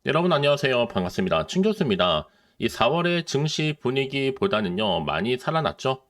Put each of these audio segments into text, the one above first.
여러분 안녕하세요. 반갑습니다. 춘 교수입니다. 이 4월의 증시 분위기보다는요, 많이 살아났죠?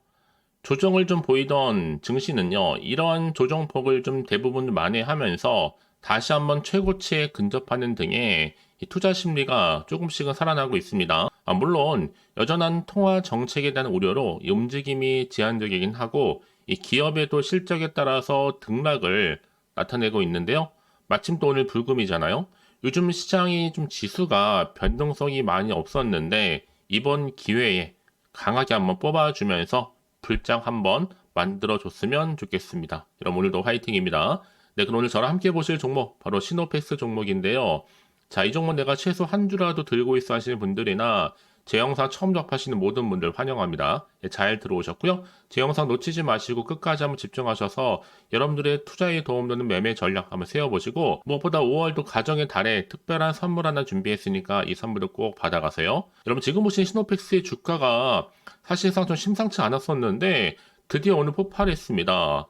조정을 좀 보이던 증시는요, 이런 조정폭을 좀 대부분 만회하면서 다시 한번 최고치에 근접하는 등의 이 투자 심리가 조금씩은 살아나고 있습니다. 물론 여전한 통화 정책에 대한 우려로 이 움직임이 제한적이긴 하고 이 기업에도 실적에 따라서 등락을 나타내고 있는데요. 마침 또 오늘 불금이잖아요. 요즘 시장이 좀 지수가 변동성이 많이 없었는데 이번 기회에 강하게 한번 뽑아주면서 불장 한번 만들어줬으면 좋겠습니다. 그럼 오늘도 화이팅입니다. 네, 그럼 오늘 저랑 함께 보실 종목 바로 시노펙스 종목인데요. 자, 이 종목 내가 최소 한 주라도 들고 있어 하시는 분들이나 제 영상 처음 접하시는 모든 분들 환영합니다. 네, 잘 들어오셨고요. 제 영상 놓치지 마시고 끝까지 한번 집중하셔서 여러분들의 투자에 도움되는 매매 전략 한번 세워보시고 무엇보다 5월도 가정의 달에 특별한 선물 하나 준비했으니까 이 선물도 꼭 받아가세요. 여러분 지금 보신 시노펙스의 주가가 사실상 좀 심상치 않았었는데 드디어 오늘 폭발했습니다.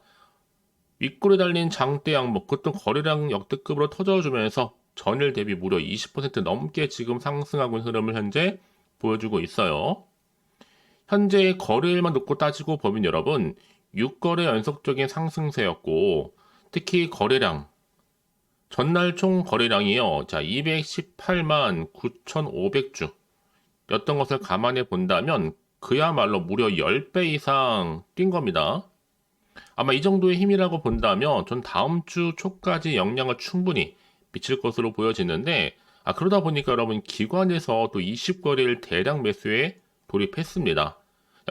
윗골에 달린 장대 양목, 그것도 거래량 역대급으로 터져주면서 전일 대비 무려 20% 넘게 지금 상승하고 있는 흐름을 현재 보여주고 있어요. 현재 거래일만 놓고 따지고 보면 여러분 6거래 연속적인 상승세였고 특히 거래량 전날 총 거래량이요. 자, 218만 9,500주 였던 것을 감안해 본다면 그야말로 무려 10배 이상 뛴 겁니다. 아마 이 정도의 힘이라고 본다면 전 다음 주 초까지 영향을 충분히 미칠 것으로 보여지는데 그러다 보니까 여러분 기관에서 또 20거래일 대량 매수에 돌입했습니다.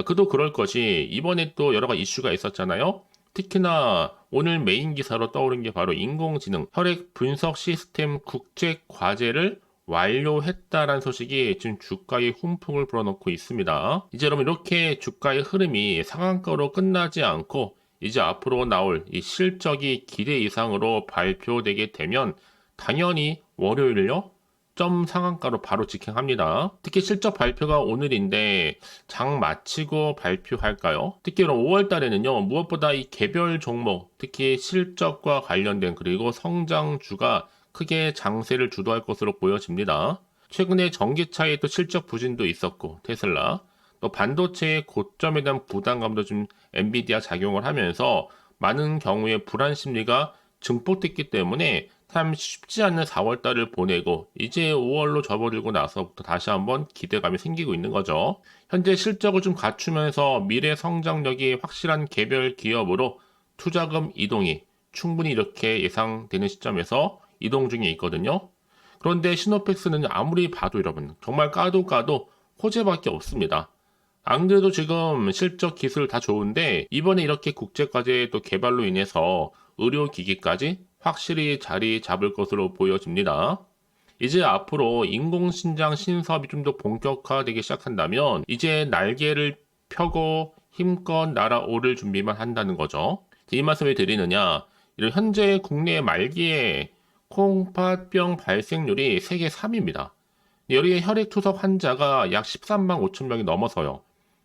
그도 그럴 것이 이번에 또 여러 가지 이슈가 있었잖아요. 특히나 오늘 메인 기사로 떠오른 게 바로 인공지능 혈액 분석 시스템 국제 과제를 완료했다라는 소식이 지금 주가에 훈풍을 불어넣고 있습니다. 이제 여러분 이렇게 주가의 흐름이 상한가로 끝나지 않고 이제 앞으로 나올 이 실적이 기대 이상으로 발표되게 되면 당연히 월요일요 점 상한가로 바로 직행합니다. 특히 실적 발표가 오늘인데 장 마치고 발표할까요? 특히 5월 달에는요 무엇보다 이 개별 종목 특히 실적과 관련된 그리고 성장주가 크게 장세를 주도할 것으로 보여집니다. 최근에 전기차에 또 실적 부진도 있었고 테슬라 또 반도체의 고점에 대한 부담감도 좀 엔비디아 작용을 하면서 많은 경우에 불안 심리가 증폭됐기 때문에 참 쉽지 않은 4월달을 보내고 이제 5월로 접어들고 나서부터 다시 한번 기대감이 생기고 있는 거죠. 현재 실적을 좀 갖추면서 미래 성장력이 확실한 개별 기업으로 투자금 이동이 충분히 이렇게 예상되는 시점에서 이동 중에 있거든요. 그런데 시노펙스는 아무리 봐도 여러분 정말 까도 호재밖에 없습니다. 안 그래도 지금 실적 기술 다 좋은데 이번에 이렇게 국제과제 또 개발로 인해서 의료기기까지 확실히 자리 잡을 것으로 보여집니다. 이제 앞으로 인공신장 신사업이 좀 더 본격화되기 시작한다면 이제 날개를 펴고 힘껏 날아오를 준비만 한다는 거죠. 이 말씀을 드리느냐? 이런 현재 국내 말기에 콩팥병 발생률이 세계 3위입니다. 여기에 혈액투석 환자가 약 13만 5천 명이 넘어서요.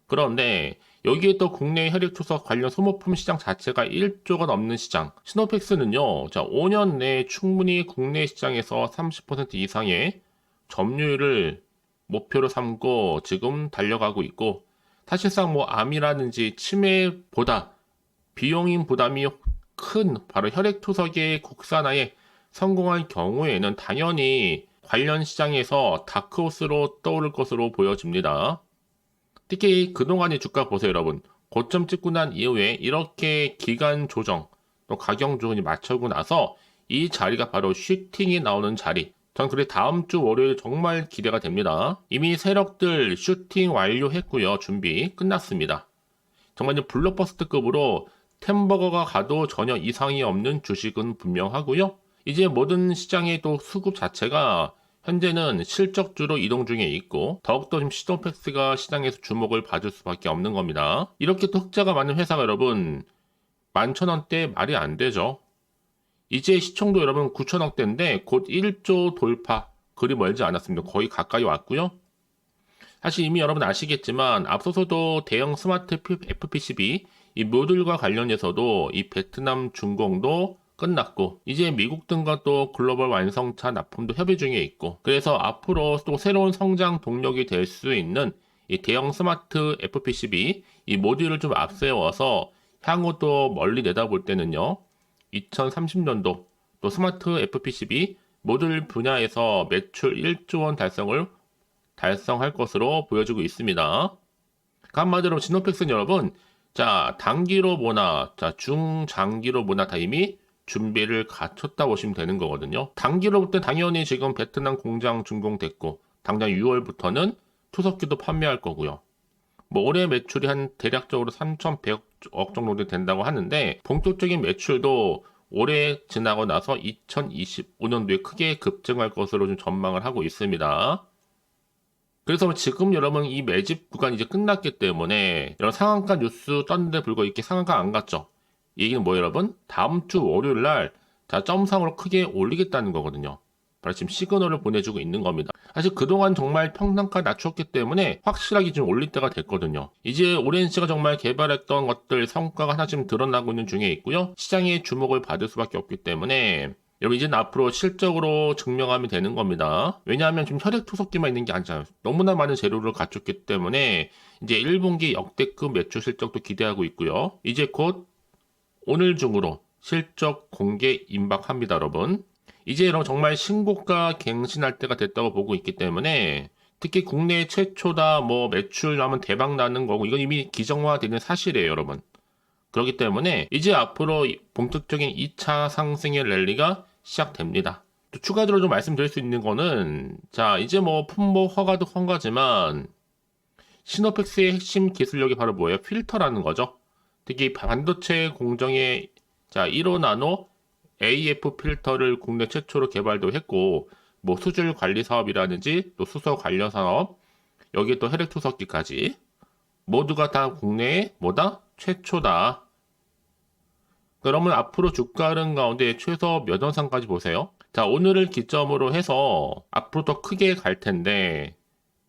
그런데 여기에 또 국내 혈액투석 관련 소모품 시장 자체가 1조가 넘는 시장. 시노펙스는요, 자, 5년 내에 충분히 국내 시장에서 30% 이상의 점유율을 목표로 삼고 지금 달려가고 있고, 사실상 뭐 암이라든지 치매보다 비용인 부담이 큰 바로 혈액투석의 국산화에 성공할 경우에는 당연히 관련 시장에서 다크호스로 떠오를 것으로 보여집니다. 특히 그동안의 주가 보세요, 여러분. 고점 찍고 난 이후에 이렇게 기간 조정, 또 가격 조정이 맞춰고 나서 이 자리가 바로 슈팅이 나오는 자리. 전 그래 다음 주 월요일 정말 기대가 됩니다. 이미 세력들 슈팅 완료했고요. 준비 끝났습니다. 정말 이제 블록버스터급으로 템버거가 가도 전혀 이상이 없는 주식은 분명하고요. 이제 모든 시장의 또 수급 자체가 현재는 실적주로 이동 중에 있고 더욱더 지금 시노펙스가 시장에서 주목을 받을 수밖에 없는 겁니다. 이렇게 또 흑자가 많은 회사가 여러분 11,000원대 말이 안 되죠. 이제 시총도 여러분 9천억대인데 곧 1조 돌파 그리 멀지 않았습니다. 거의 가까이 왔고요. 사실 이미 여러분 아시겠지만 앞서서도 대형 스마트 FPCB 이 모듈과 관련해서도 이 베트남 중공도 끝났고 이제 미국 등과 또 글로벌 완성차 납품도 협의 중에 있고 그래서 앞으로 또 새로운 성장 동력이 될 수 있는 이 대형 스마트 FPCB 이 모듈을 좀 앞세워서 향후 또 멀리 내다볼 때는요 2030년도 또 스마트 FPCB 모듈 분야에서 매출 1조 원 달성할 것으로 보여지고 있습니다. 한마디로 시노펙스는 여러분 자 단기로 보나 자 중장기로 보나 다 이미 준비를 갖췄다 보시면 되는 거거든요. 단기로 볼 때 당연히 지금 베트남 공장 준공됐고 당장 6월부터는 투석기도 판매할 거고요. 뭐 올해 매출이 한 대략적으로 3,100억 정도 된다고 하는데 본격적인 매출도 올해 지나고 나서 2025년도에 크게 급증할 것으로 좀 전망을 하고 있습니다. 그래서 지금 여러분 이 매집 구간이 이제 끝났기 때문에 이런 상한가 뉴스 떴는데 불구하고 이렇게 상한가 안 갔죠. 이 얘기는 뭐예요 여러분? 다음 주 월요일 날 자 점상으로 크게 올리겠다는 거거든요. 바로 지금 시그널을 보내주고 있는 겁니다. 사실 그동안 정말 평단가 낮췄기 때문에 확실하게 좀 올릴 때가 됐거든요. 이제 오렌지가 정말 개발했던 것들 성과가 하나씩 드러나고 있는 중에 있고요. 시장의 주목을 받을 수밖에 없기 때문에 여러분 이제는 앞으로 실적으로 증명하면 되는 겁니다. 왜냐하면 지금 혈액 투석기만 있는 게 아니잖아요. 너무나 많은 재료를 갖췄기 때문에 이제 1분기 역대급 매출 실적도 기대하고 있고요. 이제 곧 오늘 중으로 실적 공개 임박합니다, 여러분. 이제 여러분 정말 신고가 갱신할 때가 됐다고 보고 있기 때문에 특히 국내 최초다 뭐 매출 나면 대박 나는 거고 이건 이미 기정화되는 사실이에요, 여러분. 그렇기 때문에 이제 앞으로 본격적인 2차 상승의 랠리가 시작됩니다. 또 추가적으로 좀 말씀드릴 수 있는 거는 자 이제 뭐 품목 허가도 허가지만 시노펙스의 핵심 기술력이 바로 뭐예요? 필터라는 거죠. 특히 반도체 공정의 자 1호 나노 AF 필터를 국내 최초로 개발도 했고 뭐 수질 관리 사업이라든지 또 수소 관련 사업 여기에 또 혈액 투석기까지 모두가 다 국내에 뭐다? 최초다. 그러면 앞으로 주가 흐름 가운데 최소 몇 원상까지 보세요. 자 오늘을 기점으로 해서 앞으로 더 크게 갈 텐데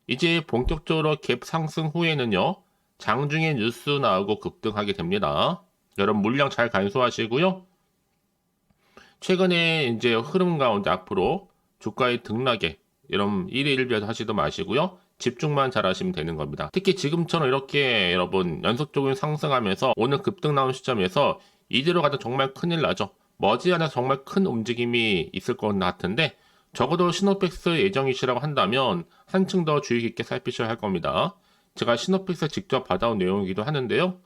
이제 본격적으로 갭 상승 후에는요 장중에 뉴스 나오고 급등하게 됩니다. 여러분 물량 잘 간소하시고요. 최근에 이제 흐름 가운데 앞으로 주가의 등락에 여러분 1회 1비하도 하지도 마시고요. 집중만 잘 하시면 되는 겁니다. 특히 지금처럼 이렇게 여러분 연속적으로 상승하면서 오늘 급등 나온 시점에서 이대로 가다 정말 큰일 나죠. 머지않아 정말 큰 움직임이 있을 것 같은데 적어도 시노펙스 예정이시라고 한다면 한층 더 주의 깊게 살피셔야 할 겁니다. 제가 시노펙스 직접 받아온 내용이기도 하는데요.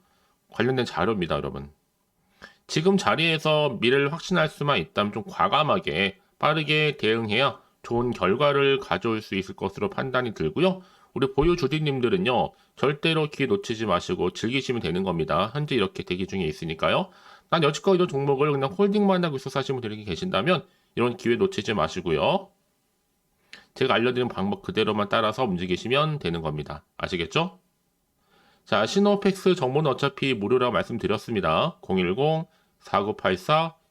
관련된 자료입니다, 여러분. 지금 자리에서 미래를 확신할 수만 있다면 좀 과감하게 빠르게 대응해야 좋은 결과를 가져올 수 있을 것으로 판단이 들고요. 우리 보유 주디님들은요. 절대로 기회 놓치지 마시고 즐기시면 되는 겁니다. 현재 이렇게 대기 중에 있으니까요. 난 여지껏 이런 종목을 그냥 홀딩만 하고 있어서 하시는 분들이 계신다면 이런 기회 놓치지 마시고요. 제가 알려드린 방법 그대로만 따라서 움직이시면 되는 겁니다. 아시겠죠? 자, 시노펙스 정보는 어차피 무료라고 말씀드렸습니다.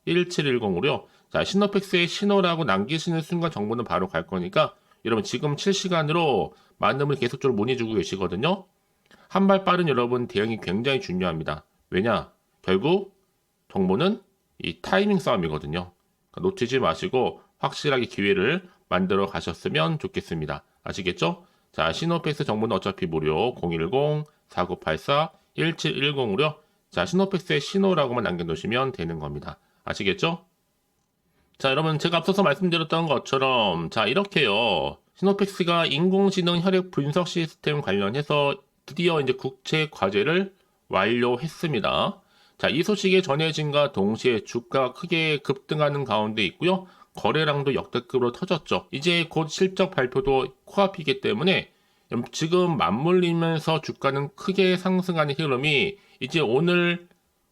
010-4984-1710으로요. 자, 시노펙스의 신호라고 남기시는 순간 정보는 바로 갈 거니까 여러분 지금 실시간으로 많은 분이 계속적으로 문의주고 계시거든요. 한 발 빠른 여러분 대응이 굉장히 중요합니다. 왜냐? 결국 정보는 이 타이밍 싸움이거든요. 그러니까 놓치지 마시고 확실하게 기회를 만들어 가셨으면 좋겠습니다. 아시겠죠? 자, 시노펙스 정보는 어차피 무료 010-4984-1710으로요. 자, 시노펙스의 신호라고만 남겨놓으시면 되는 겁니다. 아시겠죠? 자, 여러분 제가 앞서서 말씀드렸던 것처럼 자, 이렇게요. 시노펙스가 인공지능 혈액 분석 시스템 관련해서 드디어 이제 국제 과제를 완료했습니다. 자, 이 소식이 전해진과 동시에 주가가 크게 급등하는 가운데 있고요. 거래량도 역대급으로 터졌죠. 이제 곧 실적 발표도 코앞이기 때문에 지금 맞물리면서 주가는 크게 상승하는 흐름이 이제 오늘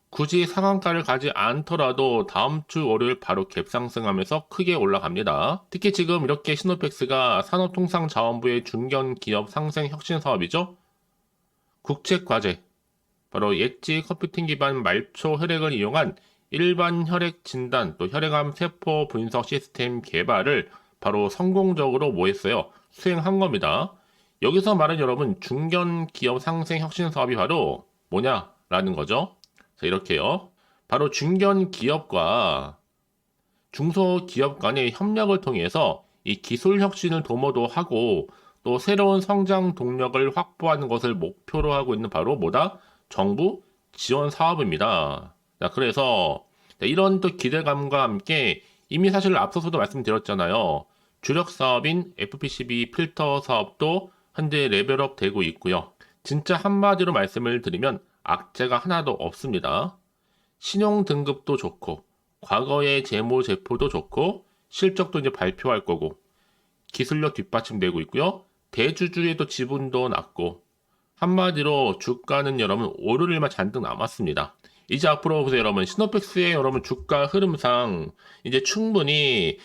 굳이 상한가를 가지 않더라도 다음 주 월요일 바로 갭 상승하면서 크게 올라갑니다. 특히 지금 이렇게 시노펙스가 산업통상자원부의 중견기업 상생 혁신 사업이죠. 국책과제, 바로 엣지 컴퓨팅 기반 말초 혈액을 이용한 일반 혈액 진단 또 혈액암 세포 분석 시스템 개발을 바로 성공적으로 뭐 했어요? 수행한 겁니다. 여기서 말하는 여러분 중견기업 상생 혁신 사업이 바로 뭐냐라는 거죠. 자, 이렇게요. 바로 중견기업과 중소기업 간의 협력을 통해서 이 기술 혁신을 도모도 하고 또 새로운 성장 동력을 확보하는 것을 목표로 하고 있는 바로 뭐다? 정부 지원 사업입니다. 자, 그래서 이런 또 기대감과 함께 이미 사실 앞서서도 말씀드렸잖아요. 주력 사업인 FPCB 필터 사업도 현재 레벨업 되고 있고요. 진짜 한마디로 말씀을 드리면 악재가 하나도 없습니다. 신용 등급도 좋고 과거의 재무 제표도 좋고 실적도 이제 발표할 거고 기술력 뒷받침되고 있고요. 대주주에도 지분도 낮고 한마디로 주가는 여러분 오를 일만 잔뜩 남았습니다. 이제 앞으로 보세요 여러분. 시노펙스의 여러분 주가 흐름상 이제 충분히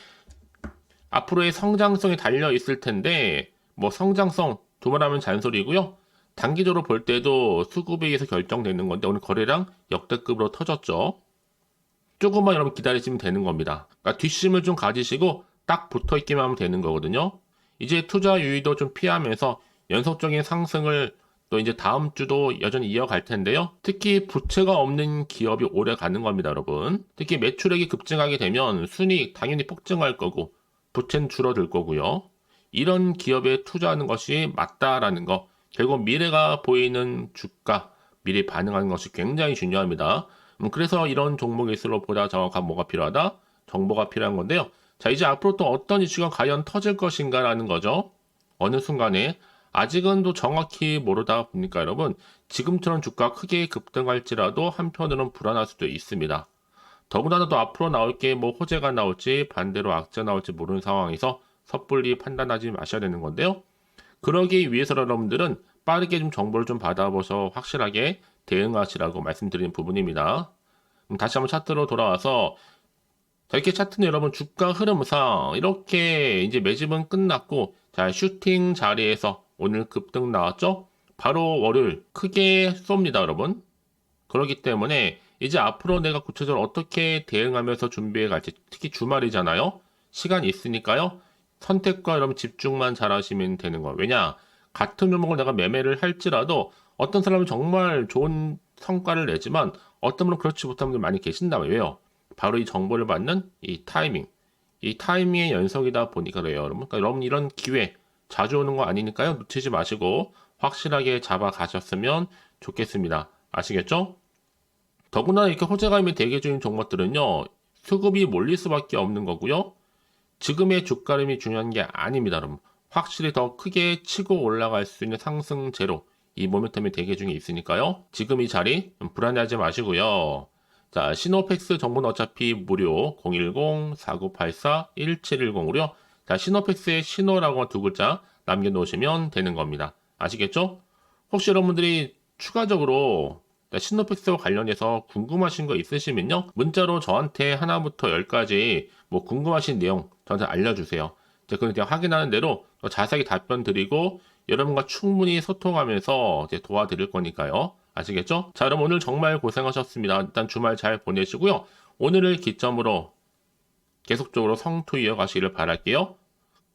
앞으로의 성장성이 달려 있을 텐데 뭐 성장성 두말하면 잔소리고요. 단기적으로 볼 때도 수급에 의해서 결정되는 건데 오늘 거래량 역대급으로 터졌죠. 조금만 여러분 기다리시면 되는 겁니다. 그러니까 뒷심을 좀 가지시고 딱 붙어 있기만 하면 되는 거거든요. 이제 투자 유의도 좀 피하면서 연속적인 상승을 또 이제 다음 주도 여전히 이어갈 텐데요. 특히 부채가 없는 기업이 오래 가는 겁니다, 여러분. 특히 매출액이 급증하게 되면 순이익 당연히 폭증할 거고 부채는 줄어들 거고요. 이런 기업에 투자하는 것이 맞다라는 거. 결국 미래가 보이는 주가, 미래 반응하는 것이 굉장히 중요합니다. 그래서 이런 종목일수록 보다 정확한 뭐가 필요하다? 정보가 필요한 건데요. 자, 이제 앞으로 또 어떤 이슈가 과연 터질 것인가라는 거죠. 어느 순간에 아직은 또 정확히 모르다 보니까 여러분 지금처럼 주가 크게 급등할지라도 한편으로는 불안할 수도 있습니다. 더군다나 또 앞으로 나올 게 뭐 호재가 나올지 반대로 악재 나올지 모르는 상황에서 섣불리 판단하지 마셔야 되는 건데요. 그러기 위해서 여러분들은 빠르게 좀 정보를 좀 받아보셔서 확실하게 대응하시라고 말씀드리는 부분입니다. 다시 한번 차트로 돌아와서 자, 이렇게 차트는 여러분 주가 흐름상 이렇게 이제 매집은 끝났고 자 슈팅 자리에서 오늘 급등 나왔죠? 바로 월요일 크게 쏩니다 여러분. 그렇기 때문에 이제 앞으로 내가 구체적으로 어떻게 대응하면서 준비해 갈지 특히 주말이잖아요. 시간이 있으니까요. 선택과 여러분 집중만 잘 하시면 되는 거예요. 왜냐? 같은 종목을 내가 매매를 할지라도 어떤 사람은 정말 좋은 성과를 내지만 어떤 분은 그렇지 못한 분들 많이 계신다. 왜요? 바로 이 정보를 받는 이 타이밍. 이 타이밍의 연속이다 보니까 그래요, 여러분. 그러니까 여러분 이런 기회 자주 오는 거 아니니까요. 놓치지 마시고 확실하게 잡아 가셨으면 좋겠습니다. 아시겠죠? 더구나 이렇게 호재감이 대기 중인 종목들은요. 수급이 몰릴 수밖에 없는 거고요. 지금의 주가 흐름이 중요한 게 아닙니다, 여러분. 확실히 더 크게 치고 올라갈 수 있는 상승제로 이 모멘텀이 대기 중에 있으니까요. 지금 이 자리 불안해하지 마시고요. 자, 시노펙스 정보는 어차피 무료 010-4984-1710으로요. 자, 시노펙스의 시노라고 두 글자 남겨놓으시면 되는 겁니다. 아시겠죠? 혹시 여러분들이 추가적으로 시노펙스와 관련해서 궁금하신 거 있으시면요. 문자로 저한테 하나부터 10까지 뭐 궁금하신 내용 저한테 알려주세요. 제가 그냥 확인하는 대로 자세하게 답변 드리고 여러분과 충분히 소통하면서 이제 도와드릴 거니까요. 아시겠죠? 자, 그럼 오늘 정말 고생하셨습니다. 일단 주말 잘 보내시고요. 오늘을 기점으로 계속적으로 성투 이어가시기를 바랄게요.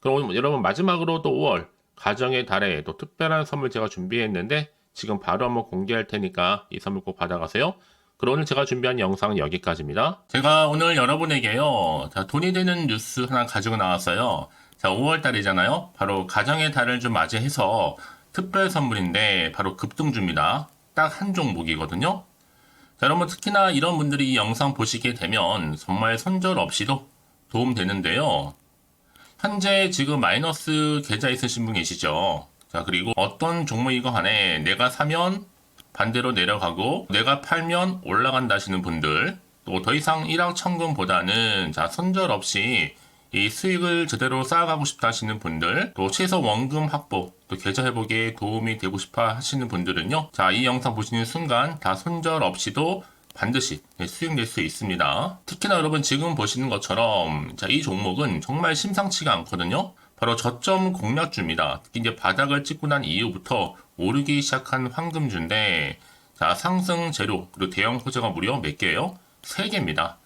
그럼 여러분 마지막으로 또 5월 가정의 달에 또 특별한 선물 제가 준비했는데 지금 바로 한번 공개할 테니까 이 선물 꼭 받아가세요. 그럼 오늘 제가 준비한 영상은 여기까지입니다. 제가 오늘 여러분에게요. 자, 돈이 되는 뉴스 하나 가지고 나왔어요. 자, 5월 달이잖아요. 바로 가정의 달을 좀 맞이해서 특별 선물인데 바로 급등주입니다. 딱 한 종목이거든요. 자, 여러분 특히나 이런 분들이 이 영상 보시게 되면 정말 손절 없이도 도움되는데요. 현재 지금 마이너스 계좌 있으신 분 계시죠? 자, 그리고 어떤 종목이건 간에 내가 사면 반대로 내려가고 내가 팔면 올라간다 하시는 분들, 또 더 이상 일확천금보다는 자, 손절 없이 이 수익을 제대로 쌓아가고 싶다 하시는 분들, 또 최소 원금 확보, 또 계좌 회복에 도움이 되고 싶어 하시는 분들은요. 자, 이 영상 보시는 순간 다 손절 없이도 반드시 수익 낼 수 있습니다. 특히나 여러분 지금 보시는 것처럼 자, 이 종목은 정말 심상치가 않거든요. 바로 저점 공략주입니다. 특히 이제 바닥을 찍고 난 이후부터 오르기 시작한 황금주인데 자, 상승 재료 그리고 대형 호재가 무려 몇 개예요? 3개입니다.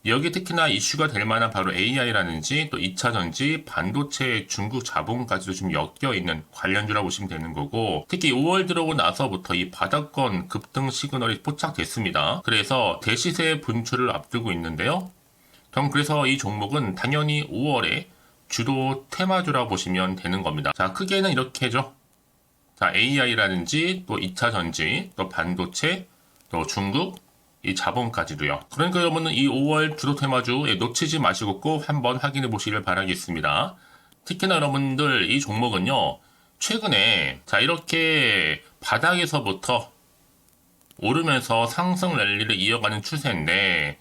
여기 특히나 이슈가 될 만한 바로 AI라든지 또 2차전지, 반도체, 중국 자본까지도 좀 엮여있는 관련주라고 보시면 되는 거고 특히 5월 들어오고 나서부터 이 바닥권 급등 시그널이 포착됐습니다. 그래서 대시세 분출을 앞두고 있는데요. 그럼 그래서 이 종목은 당연히 5월에 주도 테마주라고 보시면 되는 겁니다. 자, 크게는 이렇게죠. 자, AI라든지 또 2차 전지, 또 반도체, 또 중국, 이 자본까지도요. 그러니까 여러분은 이 5월 주도 테마주 놓치지 마시고 꼭 한번 확인해 보시길 바라겠습니다. 특히나 여러분들 이 종목은요, 최근에 자 이렇게 바닥에서부터 오르면서 상승 랠리를 이어가는 추세인데,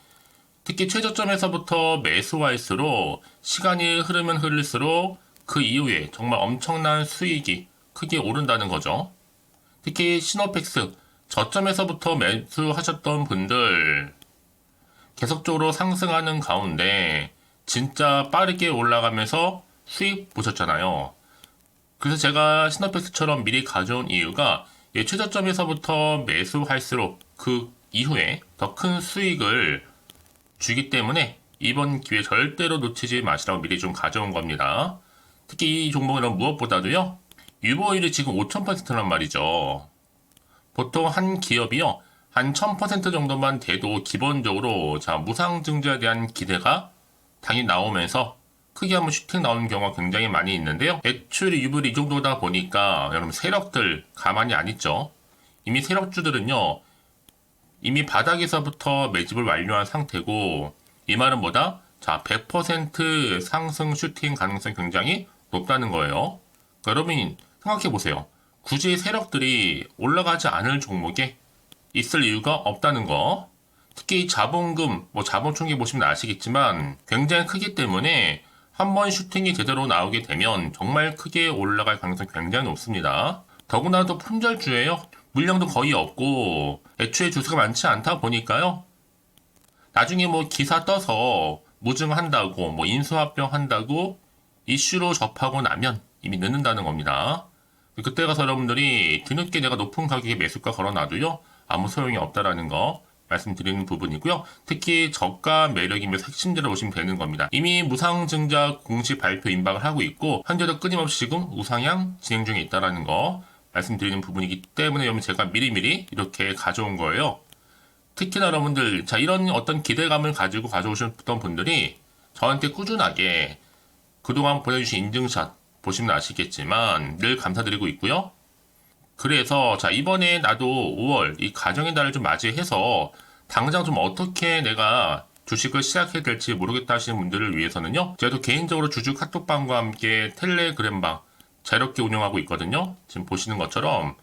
특히 최저점에서부터 매수할수록 시간이 흐르면 흐를수록 그 이후에 정말 엄청난 수익이 크게 오른다는 거죠. 특히 시노펙스 저점에서부터 매수하셨던 분들 계속적으로 상승하는 가운데 진짜 빠르게 올라가면서 수익 보셨잖아요. 그래서 제가 시노펙스처럼 미리 가져온 이유가 최저점에서부터 매수할수록 그 이후에 더 큰 수익을 주기 때문에 이번 기회 절대로 놓치지 마시라고 미리 좀 가져온 겁니다. 특히 이 종목은 무엇보다도요, 유보율이 지금 5000%란 말이죠. 보통 한 기업이요, 한 1000% 정도만 돼도 기본적으로 자 무상증자에 대한 기대가 당연히 나오면서 크게 한번 슈팅 나오는 경우가 굉장히 많이 있는데요. 매출이 유불이 이 정도다 보니까 여러분 세력들 가만히 안 있죠. 이미 세력주들은요, 이미 바닥에서부터 매집을 완료한 상태고, 이 말은 뭐다? 자, 100% 상승 슈팅 가능성이 굉장히 높다는 거예요. 그러니까 여러분 생각해 보세요. 굳이 세력들이 올라가지 않을 종목에 있을 이유가 없다는 거. 특히 자본금, 자본 총계 보시면 아시겠지만 굉장히 크기 때문에 한번 슈팅이 제대로 나오게 되면 정말 크게 올라갈 가능성이 굉장히 높습니다. 더구나도 품절주예요. 물량도 거의 없고 애초에 주수가 많지 않다 보니까요. 나중에 기사 떠서 무증한다고 인수합병 한다고 이슈로 접하고 나면 이미 늦는다는 겁니다. 그때 가서 여러분들이 뒤늦게 내가 높은 가격에 매수가 걸어놔도요, 아무 소용이 없다라는 거 말씀드리는 부분이고요. 특히 저가 매력이면서 핵심들을 보시면 되는 겁니다. 이미 무상증자 공시 발표 임박을 하고 있고 현재도 끊임없이 지금 우상향 진행 중에 있다라는 거 말씀드리는 부분이기 때문에 여러분 제가 미리미리 이렇게 가져온 거예요. 특히나 여러분들 자 이런 어떤 기대감을 가지고 가져오셨던 분들이 저한테 꾸준하게 그동안 보내주신 인증샷 보시면 아시겠지만 늘 감사드리고 있고요. 그래서 자 이번에 나도 5월 이 가정의 달을 좀 맞이해서 당장 좀 어떻게 내가 주식을 시작해야 될지 모르겠다 하시는 분들을 위해서는요, 제가 또 개인적으로 주주 카톡방과 함께 텔레그램방 자유롭게 운영하고 있거든요. 지금 보시는 것처럼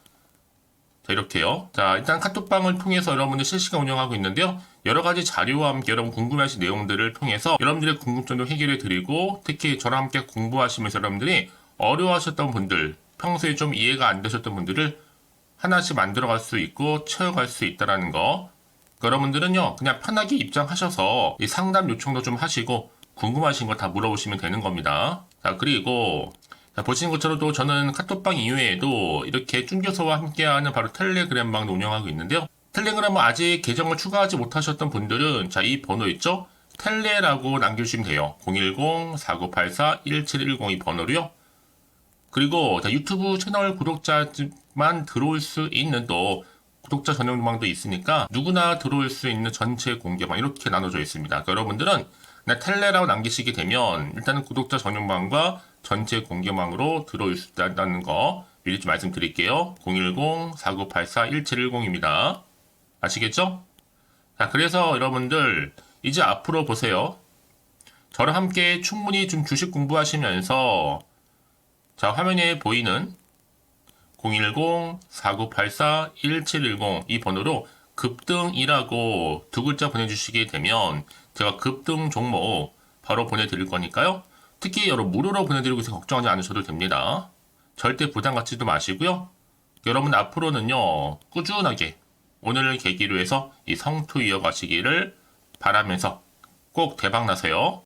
자 이렇게요. 자 일단 카톡방을 통해서 여러분들 실시간 운영하고 있는데요, 여러 가지 자료와 함께 여러분 궁금하신 내용들을 통해서 여러분들의 궁금증도 해결해 드리고, 특히 저랑 함께 공부하시면서 여러분들이 어려워하셨던 분들, 평소에 좀 이해가 안 되셨던 분들을 하나씩 만들어갈 수 있고 채워갈 수 있다는 거. 여러분들은요 그냥 편하게 입장하셔서 이 상담 요청도 좀 하시고 궁금하신 거 다 물어보시면 되는 겁니다. 자 그리고 자, 보시는 것처럼 또 저는 카톡방 이외에도 이렇게 쭝교서와 함께하는 바로 텔레그램방도 운영하고 있는데요. 텔레그램은 아직 계정을 추가하지 못하셨던 분들은 자 이 번호 있죠? 텔레라고 남겨주시면 돼요. 010-4984-1710 이 번호로요. 그리고 자, 유튜브 채널 구독자만 들어올 수 있는 또 구독자 전용방도 있으니까 누구나 들어올 수 있는 전체 공개방 이렇게 나눠져 있습니다. 그러니까 여러분들은 그냥 텔레라고 남기시게 되면 일단은 구독자 전용방과 전체 공개방으로 들어올 수 있다는 거 미리 좀 말씀드릴게요. 010-4984-1710입니다. 아시겠죠? 자, 그래서 여러분들 이제 앞으로 보세요. 저랑 함께 충분히 좀 주식 공부하시면서 자, 화면에 보이는 010-4984-1710 이 번호로 급등이라고 두 글자 보내주시게 되면 제가 급등 종목 바로 보내드릴 거니까요. 특히 여러분 무료로 보내드리고 있어서 걱정하지 않으셔도 됩니다. 절대 부담 갖지도 마시고요. 여러분 앞으로는요 꾸준하게 오늘을 계기로 해서 이 성투 이어가시기를 바라면서 꼭 대박 나세요.